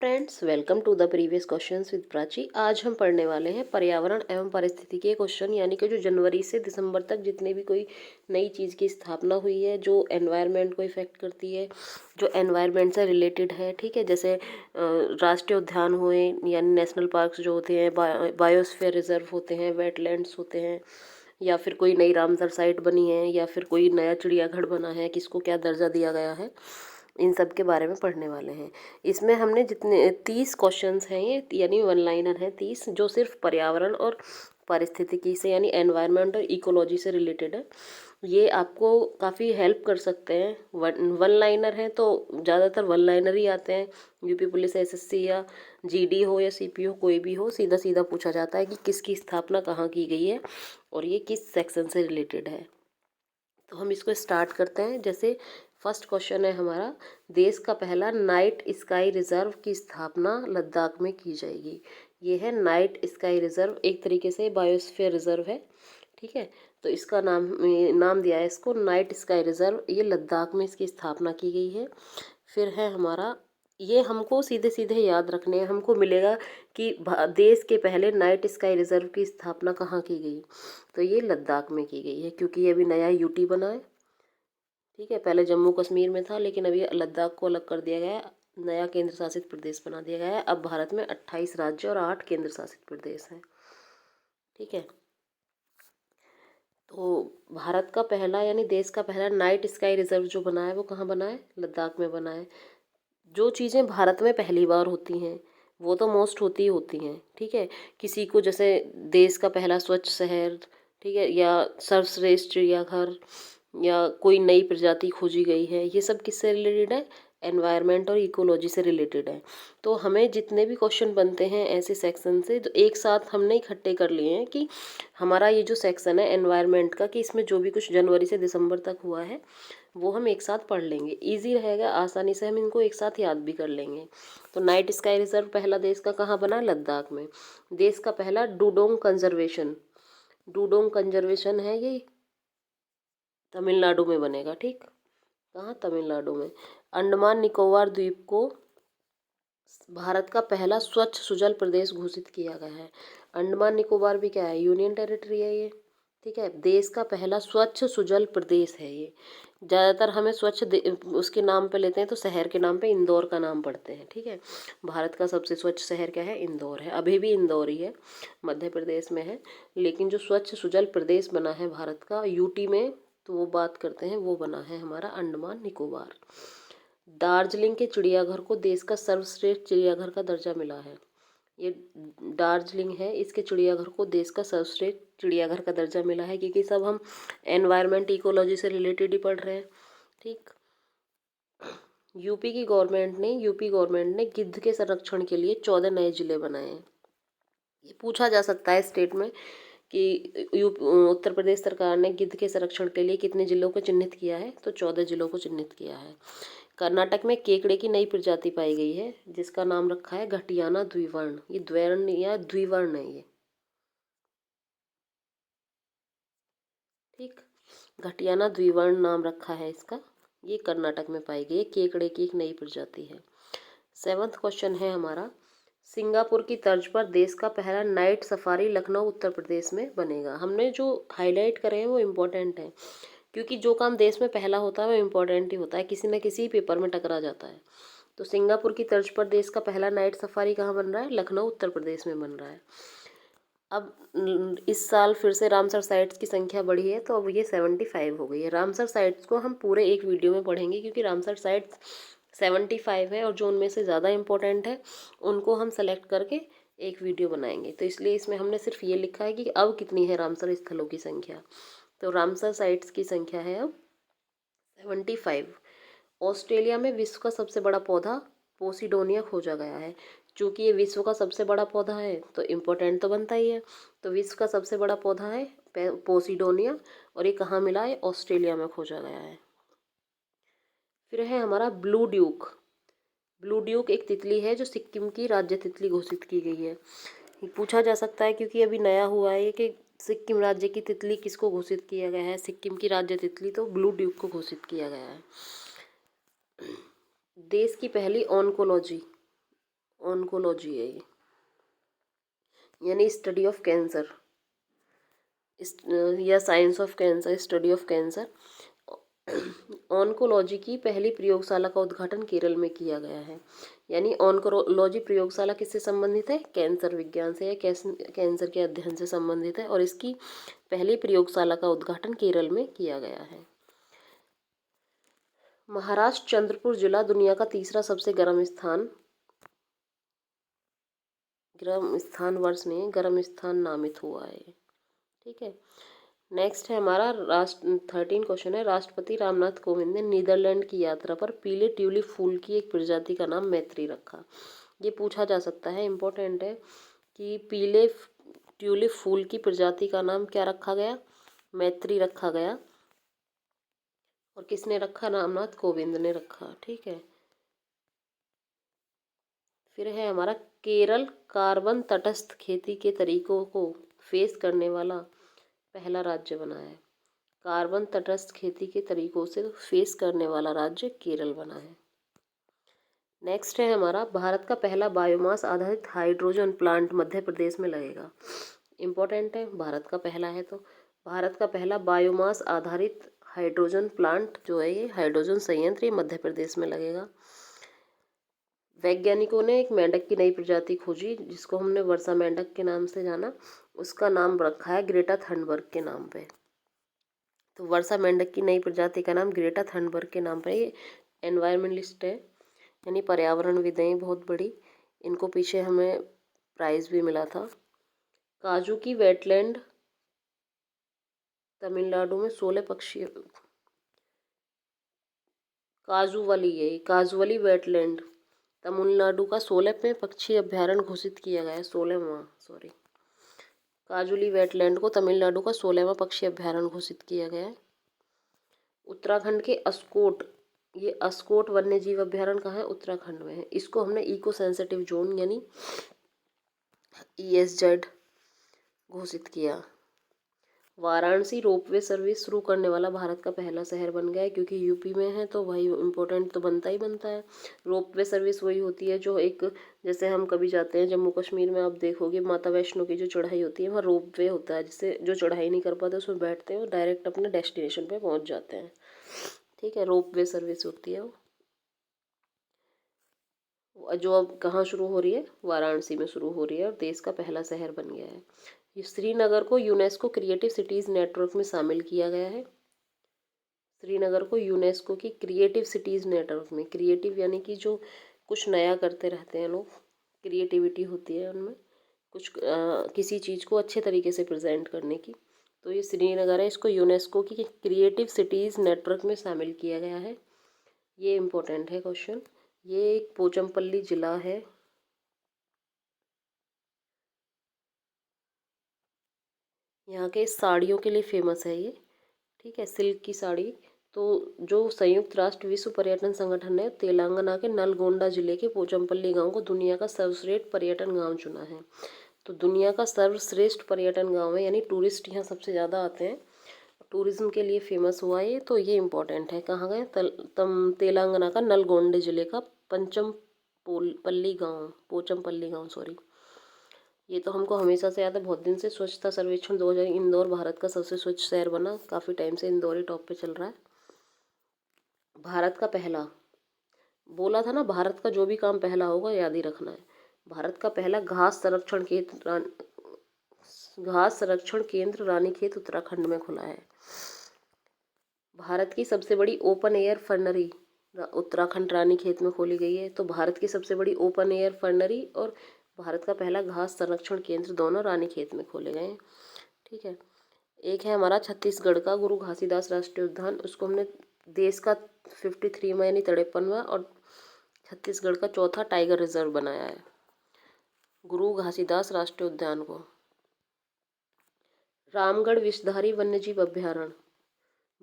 Friends, welcome to the previous questions with Prachi. आज हम पढ़ने वाले हैं पर्यावरण एवं पारिस्थितिकी के क्वेश्चन, यानी कि जो जनवरी से दिसंबर तक जितने भी कोई नई चीज़ की स्थापना हुई है जो एनवायरनमेंट को इफेक्ट करती है, जो एनवायरनमेंट से रिलेटेड है। ठीक है, जैसे राष्ट्रीय उद्यान हुए यानी नेशनल पार्क्स जो होते हैं, बायोस्फीयर रिजर्व होते हैं, वेटलैंड्स होते हैं, या फिर कोई नई रामसर साइट बनी है, या फिर कोई नया चिड़ियाघर बना है, किसको क्या दर्जा दिया गया है, इन सब के बारे में पढ़ने वाले हैं। इसमें हमने जितने 30 क्वेश्चंस हैं ये, यानी वन लाइनर हैं 30, जो सिर्फ पर्यावरण और पारिस्थितिकी से यानी एनवायरनमेंट और इकोलॉजी से रिलेटेड है। ये आपको काफ़ी हेल्प कर सकते हैं। वन लाइनर हैं तो ज़्यादातर वन लाइनर ही आते हैं। यूपी पुलिस, एसएससी या जीडी हो या सीपी हो, कोई भी हो, सीधा सीधा पूछा जाता है कि किसकी स्थापना कहाँ की गई है और ये किस सेक्शन से रिलेटेड है। तो हम इसको स्टार्ट करते हैं। जैसे फर्स्ट क्वेश्चन है हमारा, देश का पहला नाइट स्काई रिजर्व की स्थापना लद्दाख में की जाएगी। ये है नाइट स्काई रिजर्व, एक तरीके से बायोस्फीयर रिजर्व है। ठीक है, तो इसका नाम दिया है इसको नाइट स्काई रिजर्व। ये लद्दाख में इसकी स्थापना की गई है। फिर है हमारा, ये हमको सीधे सीधे याद रखने हैं। हमको मिलेगा कि देश के पहले नाइट स्काई रिजर्व की स्थापना कहाँ की गई, तो ये लद्दाख में की गई है, क्योंकि ये अभी नया यूटी बना है। ठीक है, पहले जम्मू कश्मीर में था, लेकिन अभी लद्दाख को अलग कर दिया गया है, नया केंद्र शासित प्रदेश बना दिया गया है। अब भारत में 28 राज्य और 8 केंद्र शासित प्रदेश हैं। ठीक है, तो भारत का पहला यानी देश का पहला नाइट स्काई रिजर्व जो बना है वो कहाँ बना है, लद्दाख में बना है। जो चीज़ें भारत में पहली बार होती हैं वो तो मोस्ट होती ही होती हैं। ठीक है, किसी को जैसे देश का पहला स्वच्छ शहर, ठीक है, या सर्वश्रेष्ठ चिड़ियाघर, या कोई नई प्रजाति खोजी गई है, ये सब किससे रिलेटेड है, एनवायरनमेंट और इकोलॉजी से रिलेटेड है। तो हमें जितने भी क्वेश्चन बनते हैं ऐसे सेक्शन से, तो एक साथ हमने इकट्ठे कर लिए हैं कि हमारा ये जो सेक्शन है एनवायरनमेंट का, कि इसमें जो भी कुछ जनवरी से दिसंबर तक हुआ है वो हम एक साथ पढ़ लेंगे। इजी रहेगा, आसानी से हम इनको एक साथ याद भी कर लेंगे। तो नाइट स्काई रिजर्व पहला देश का कहाँ बना, लद्दाख में। देश का पहला डूडोंग कंजर्वेशन, डूडोंग कंजर्वेशन है ये तमिलनाडु में बनेगा। ठीक, कहाँ, तमिलनाडु में। अंडमान निकोबार द्वीप को भारत का पहला स्वच्छ सुजल प्रदेश घोषित किया गया है। अंडमान निकोबार भी क्या है, यूनियन टेरिटरी है ये। ठीक है, देश का पहला स्वच्छ सुजल प्रदेश है ये। ज़्यादातर हमें स्वच्छ उसके नाम पे लेते हैं, तो शहर के नाम पे इंदौर का नाम पढ़ते हैं। ठीक है, भारत का सबसे स्वच्छ शहर क्या है, इंदौर है। अभी भी इंदौर ही है, मध्य प्रदेश में है। लेकिन जो स्वच्छ सुजल प्रदेश बना है भारत का यूटी में, तो वो बात करते हैं, वो बना है हमारा अंडमान निकोबार। दार्जिलिंग के चिड़ियाघर को देश का सर्वश्रेष्ठ चिड़ियाघर का दर्जा मिला है। ये दार्जिलिंग है, इसके चिड़ियाघर को देश का सर्वश्रेष्ठ चिड़ियाघर का दर्जा मिला है, क्योंकि सब हम एनवायरनमेंट इकोलॉजी से रिलेटेड ही पढ़ रहे हैं। ठीक, यूपी गवर्नमेंट ने गिद्ध के संरक्षण के लिए 14 नए जिले बनाए हैं। ये पूछा जा सकता है स्टेट में कि उत्तर प्रदेश सरकार ने गिद्ध के संरक्षण के लिए कितने जिलों को चिन्हित किया है, तो 14 जिलों को चिन्हित किया है। कर्नाटक में केकड़े की नई प्रजाति पाई गई है, जिसका नाम रखा है घटियाना द्विवर्ण। ये द्वैर्ण या द्विवर्ण है ये। ठीक, घटियाना द्विवर्ण नाम रखा है इसका। ये कर्नाटक में पाई गई है, केकड़े की एक नई प्रजाति है। 7वां क्वेश्चन है हमारा, सिंगापुर की तर्ज पर देश का पहला नाइट सफारी लखनऊ उत्तर प्रदेश में बनेगा। हमने जो हाईलाइट करे हैं वो इम्पोर्टेंट है, क्योंकि जो काम देश में पहला होता है वो इम्पोर्टेंट ही होता है, किसी न किसी पेपर में टकरा जाता है। तो सिंगापुर की तर्ज पर देश का पहला नाइट सफारी कहाँ बन रहा है, लखनऊ उत्तर प्रदेश में बन रहा है। अब इस साल फिर से रामसर साइट्स की संख्या बढ़ी है, तो अब ये 75 हो गई है। रामसर साइट्स को हम पूरे एक वीडियो में पढ़ेंगे, क्योंकि रामसर साइट्स 75 है, और जो उनमें से ज़्यादा इम्पोर्टेंट है उनको हम सेलेक्ट करके एक वीडियो बनाएंगे। तो इसलिए इसमें हमने सिर्फ ये लिखा है कि अब कितनी है रामसर स्थलों की संख्या। तो रामसर साइट्स की संख्या है अब 75। ऑस्ट्रेलिया में विश्व का सबसे बड़ा पौधा पोसिडोनिया खोजा गया है। चूँकि ये विश्व का सबसे बड़ा पौधा है तो इम्पोर्टेंट तो बनता ही है। तो विश्व का सबसे बड़ा पौधा है पोसिडोनिया, और ये कहाँ मिला है, ऑस्ट्रेलिया में खोजा गया है। फिर है हमारा ब्लू ड्यूक। ब्लू ड्यूक एक तितली है जो सिक्किम की राज्य तितली घोषित की गई है। ये पूछा जा सकता है क्योंकि अभी नया हुआ है कि सिक्किम राज्य की तितली किसको घोषित किया गया है, सिक्किम की राज्य तितली तो ब्लू ड्यूक को घोषित किया गया है। देश की पहली ऑन्कोलॉजी ऑन्कोलॉजी है ये, यानी स्टडी ऑफ कैंसर या science of cancer, study of cancer. Oncology की पहली प्रयोगशाला का उद्घाटन केरल में किया गया है। यानी ऑन्कोलॉजी प्रयोगशाला किससे संबंधित है? कैंसर विज्ञान से या कैंसर के अध्ययन से संबंधित है, और इसकी पहली प्रयोगशाला का उद्घाटन केरल में किया गया है। महाराष्ट्र चंद्रपुर जिला दुनिया का तीसरा सबसे गर्म स्थान वर्ष में गर्म स्थान नामित हुआ है। ठीक है, नेक्स्ट है हमारा 13 क्वेश्चन है। राष्ट्रपति रामनाथ कोविंद ने नीदरलैंड की यात्रा पर पीले ट्यूलिप फूल की एक प्रजाति का नाम मैत्री रखा। ये पूछा जा सकता है, इम्पोर्टेंट है कि पीले ट्यूलिप फूल की प्रजाति का नाम क्या रखा गया? मैत्री रखा गया। और किसने रखा? रामनाथ कोविंद ने रखा। ठीक है, फिर है हमारा केरल कार्बन तटस्थ खेती के तरीकों को फेस करने वाला पहला राज्य बना है। कार्बन तटस्थ खेती के तरीकों से फेस करने वाला राज्य केरल बना है। नेक्स्ट है हमारा भारत का पहला बायोमास आधारित हाइड्रोजन प्लांट मध्य प्रदेश में लगेगा। इम्पोर्टेंट है, भारत का पहला है, तो भारत का पहला बायोमास आधारित हाइड्रोजन प्लांट जो है, ये हाइड्रोजन संयंत्र, ये मध्य प्रदेश में लगेगा। वैज्ञानिकों ने एक मेंढक की नई प्रजाति खोजी जिसको हमने वर्षा मेंढक के नाम से जाना, उसका नाम रखा है ग्रेटा थनबर्ग के नाम पे। तो वर्षा मेंढक की नई प्रजाति का नाम ग्रेटा थनबर्ग के नाम पे। ये एनवायरमेंटलिस्ट है, यानी पर्यावरणविद हैं बहुत बड़ी, इनको पीछे हमें प्राइज़ भी मिला था। काजू की वेटलैंड तमिलनाडु में 16 पक्षी, काजुवली वेटलैंड तमिलनाडु का 16वें पक्षी अभ्यारण्य घोषित किया गया है। 16वां, सॉरी, काजुली वेटलैंड को तमिलनाडु का 16वां पक्षी अभ्यारण्य घोषित किया गया है। उत्तराखंड के अस्कोट, ये अस्कोट वन्य जीव अभ्यारण्य कहाँ है? उत्तराखंड में है। इसको हमने इको सेंसिटिव जोन यानी ESZ घोषित किया। वाराणसी रोपवे सर्विस शुरू करने वाला भारत का पहला शहर बन गया है, क्योंकि यूपी में है तो भाई इम्पोर्टेंट तो बनता ही बनता है। रोपवे सर्विस वही होती है जो एक, जैसे हम कभी जाते हैं जम्मू कश्मीर में, आप देखोगे माता वैष्णो की जो चढ़ाई होती है वहाँ रोपवे होता है, जिससे जो चढ़ाई नहीं कर पाते उसमें बैठते हैं और डायरेक्ट अपने डेस्टिनेशन पे पहुँच जाते हैं। ठीक है, रोपवे सर्विस होती है वो, जो अब कहाँ शुरू हो रही है? वाराणसी में शुरू हो रही है, और देश का पहला शहर बन गया है। श्रीनगर को यूनेस्को क्रिएटिव सिटीज़ नेटवर्क में शामिल किया गया है। श्रीनगर को यूनेस्को की क्रिएटिव सिटीज़ नेटवर्क में, क्रिएटिव यानी कि जो कुछ नया करते रहते हैं लोग, क्रिएटिविटी होती है उनमें, कुछ किसी चीज़ को अच्छे तरीके से प्रेजेंट करने की, तो ये श्रीनगर है, इसको यूनेस्को की क्रिएटिव सिटीज़ नेटवर्क में शामिल किया गया है। ये इम्पोर्टेंट है क्वेश्चन। ये एक पोचमपल्ली जिला है, यहाँ के साड़ियों के लिए फेमस है ये। ठीक है, सिल्क की साड़ी। तो जो संयुक्त राष्ट्र विश्व पर्यटन संगठन ने तेलंगाना के नलगोंडा जिले के पोचमपल्ली गांव को दुनिया का सर्वश्रेष्ठ पर्यटन गांव चुना है। तो दुनिया का सर्वश्रेष्ठ पर्यटन गांव है, यानी टूरिस्ट यहाँ सबसे ज़्यादा आते हैं, टूरिज्म के लिए फेमस हुआ ये। तो ये इम्पोर्टेंट है, कहाँ गए? तेलंगाना का नलगोंडे जिले का पोचमपल्ली गाँव, सॉरी। ये तो हमको हमेशा से याद है, बहुत दिन से। स्वच्छता सर्वेक्षण 2000, इंदौर भारत का सबसे स्वच्छ शहर बना। काफ़ी टाइम से इंदौर ही टॉप पे चल रहा है। भारत का पहला, बोला था ना, भारत का जो भी काम पहला होगा याद ही रखना है। भारत का पहला घास संरक्षण केंद्र रानीखेत उत्तराखंड में खुला है। भारत की सबसे बड़ी ओपन एयर फर्नरी उत्तराखंड रानीखेत में खोली गई है। तो भारत की सबसे बड़ी ओपन एयर फर्नरी और भारत का पहला घास संरक्षण केंद्र दोनों रानीखेत में खोले गए हैं। ठीक है, एक है हमारा छत्तीसगढ़ का गुरु घासीदास राष्ट्रीय उद्यान, उसको हमने देश का 53वां यानी 53वां और छत्तीसगढ़ का चौथा टाइगर रिजर्व बनाया है, गुरु घासीदास राष्ट्रीय उद्यान को। रामगढ़ विषधारी वन्यजीव अभ्यारण्य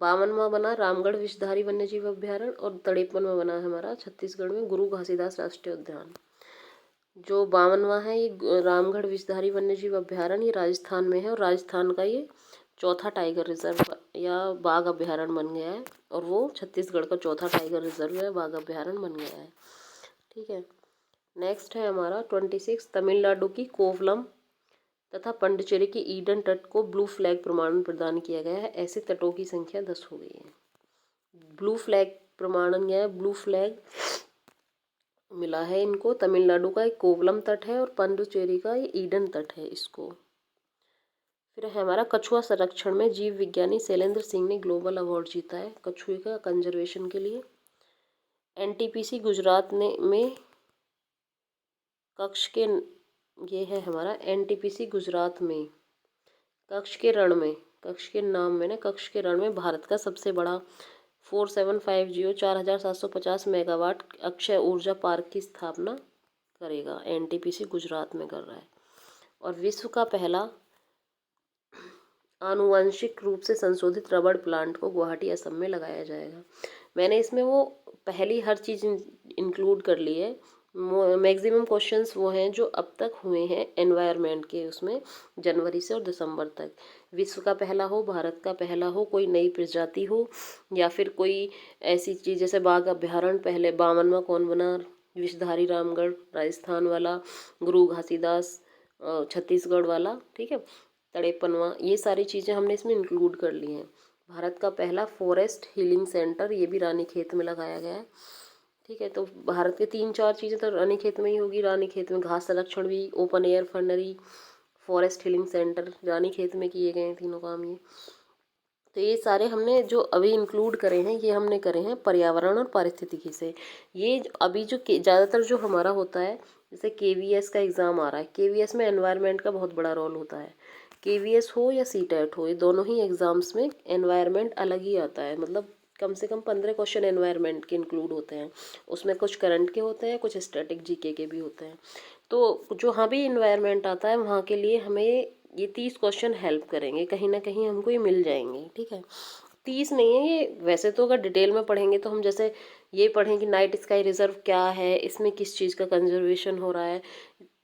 52वां बना, रामगढ़ विषधारी वन्यजीव अभ्यारण्य, और 53वां बना है हमारा छत्तीसगढ़ में गुरु घासीदास राष्ट्रीय उद्यान। जो 52वां है ये रामगढ़ विषधारी वन्यजीव अभ्यारण्य, ये राजस्थान में है, और राजस्थान का ये चौथा टाइगर रिजर्व या बाघ अभ्यारण्य बन गया है, और वो छत्तीसगढ़ का चौथा टाइगर रिजर्व या बाघ अभ्यारण्य बन गया है। ठीक है, नेक्स्ट है हमारा 26 तमिलनाडु की कोवलम तथा पंडिचेरी की ईडन तट को ब्लू फ्लैग प्रमाणन प्रदान किया गया है। ऐसे तटों की संख्या 10 हो गई है। ब्लू फ्लैग प्रमाणन या ब्लू फ्लैग मिला है इनको। तमिलनाडु का एक कोवलम तट है और पंडुचेरी का ये ईडन तट है इसको। फिर है हमारा कछुआ संरक्षण में जीव विज्ञानी शैलेंद्र सिंह ने ग्लोबल अवार्ड जीता है कछुए का कंजर्वेशन के लिए। एनटीपीसी गुजरात ने में कक्ष के ये है हमारा एनटीपीसी गुजरात में कक्ष के रण में, कक्ष के नाम में ना, कक्ष के रण में भारत का सबसे बड़ा 4750 मेगावाट अक्षय ऊर्जा पार्क की स्थापना करेगा। एनटीपीसी गुजरात में कर रहा है। और विश्व का पहला आनुवंशिक रूप से संशोधित रबड़ प्लांट को गुवाहाटी असम में लगाया जाएगा। मैंने इसमें वो पहली हर चीज़ इंक्लूड कर ली है। मैक्सिमम क्वेश्चंस वो हैं जो अब तक हुए हैं एनवायरनमेंट के, उसमें जनवरी से और दिसंबर तक। विश्व का पहला हो, भारत का पहला हो, कोई नई प्रजाति हो, या फिर कोई ऐसी चीज़ जैसे बाघ अभ्यारण्य पहले 52वां कौन बना, विषधारी रामगढ़ राजस्थान वाला, गुरु घासीदास छत्तीसगढ़ वाला, ठीक है, 53वां, ये सारी चीज़ें हमने इसमें इंक्लूड कर ली हैं। भारत का पहला फॉरेस्ट हीलिंग सेंटर, ये भी रानीखेत में लगाया गया है। ठीक है, तो भारत के 3-4 चीज़ें तो रानीखेत में ही होगी। रानीखेत में घास संरक्षण भी, open air fernery, forest healing centre Ranikhet में किए गए हैं तीनों काम ये। तो ये सारे हमने जो अभी इंक्लूड करे हैं ये हमने करे हैं पर्यावरण और पारिस्थितिकी से। ये अभी जो ज़्यादातर जो हमारा होता है, जैसे केवीएस का एग्ज़ाम आ रहा है, केवीएस में एनवायरनमेंट का बहुत बड़ा रोल होता है। केवीएस हो या सीटेट हो, ये दोनों ही एग्ज़ाम्स में एनवायरनमेंट अलग ही आता है। मतलब कम से कम 15 क्वेश्चन एनवायरनमेंट के इंक्लूड होते हैं। उसमें कुछ करंट के होते हैं, कुछ स्टैटिक जीके के भी होते हैं। तो जो हाँ भी इन्वायरमेंट आता है वहाँ के लिए हमें ये 30 क्वेश्चन हेल्प करेंगे, कहीं ना कहीं हमको ये मिल जाएंगे। ठीक है, 30 नहीं है ये, वैसे तो अगर डिटेल में पढ़ेंगे तो हम जैसे ये पढ़ें कि नाइट स्काई रिजर्व क्या है, इसमें किस चीज़ का कंजर्वेशन हो रहा है,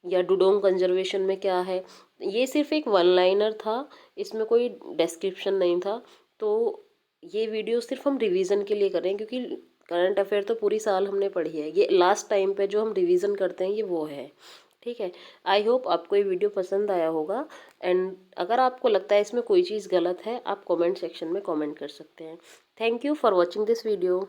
या डुडोंग कंजर्वेशन में क्या है, ये सिर्फ एक वन लाइनर था, इसमें कोई डिस्क्रिप्शन नहीं था। तो ये वीडियो सिर्फ हम रिवीजन के लिए कर रहे हैं, क्योंकि करंट अफेयर तो पूरी साल हमने पढ़ी है, ये लास्ट टाइम पे जो हम रिवीजन करते हैं ये वो है। ठीक है, आई होप आपको ये वीडियो पसंद आया होगा। एंड अगर आपको लगता है इसमें कोई चीज़ गलत है, आप कमेंट सेक्शन में कमेंट कर सकते हैं। Thank you for watching this video.